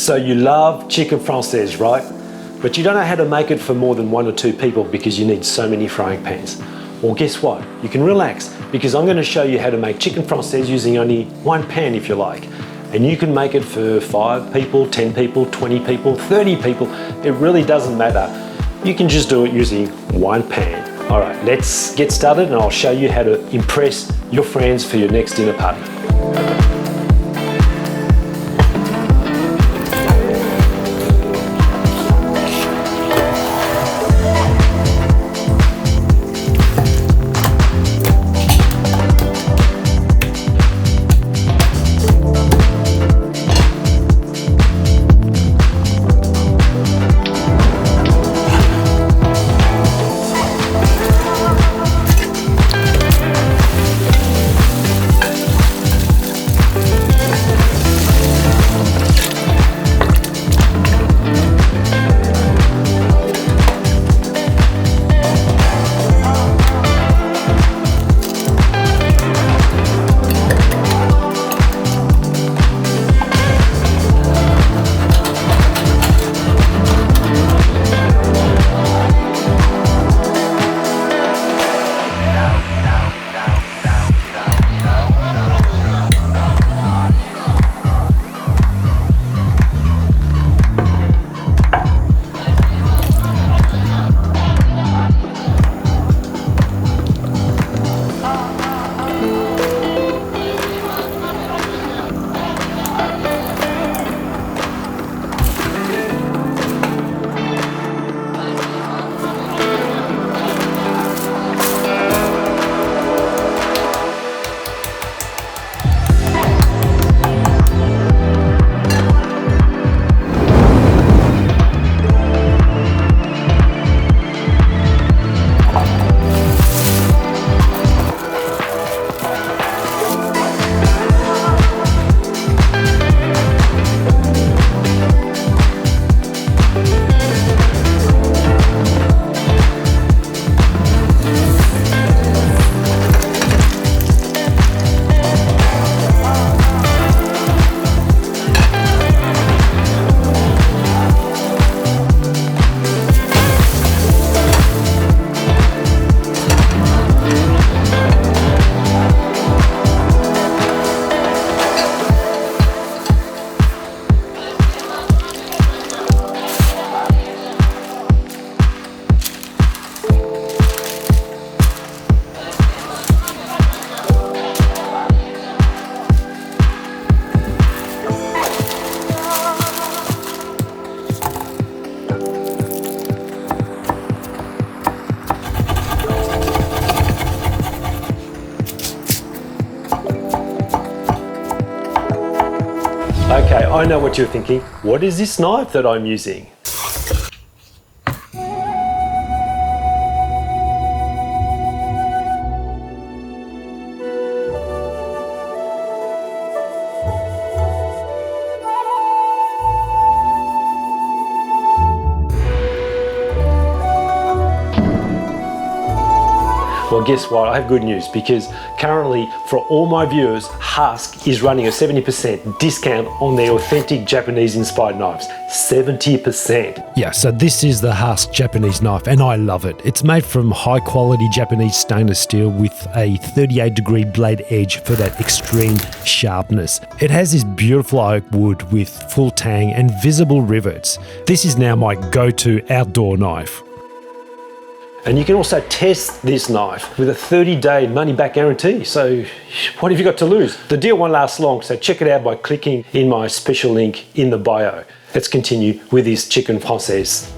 So you love chicken Francaise, right? But you don't know how to make it for more than 1 or 2 people because you need so many frying pans. Well, guess what? You can relax because I'm going to show you how to make chicken Francaise using only 1 pan if you like. And you can make it for 5 people, 10 people, 20 people, 30 people. It really doesn't matter. You can just do it using 1 pan. All right, let's get started and I'll show you how to impress your friends for your next dinner party. Okay, I know what you're thinking. What is this knife that I'm using? Well, guess what? I have good news because currently for all my viewers, Husk is running a 70% discount on their authentic Japanese inspired knives. 70%. Yeah, so this is the Husk Japanese knife and I love it. It's made from high quality Japanese stainless steel with a 38-degree blade edge for that extreme sharpness. It has this beautiful oak wood with full tang and visible rivets. This is now my go-to outdoor knife. And you can also test this knife with a 30-day money-back guarantee. So what have you got to lose? The deal won't last long, so check it out by clicking in my special link in the bio. Let's continue with this chicken Francaise.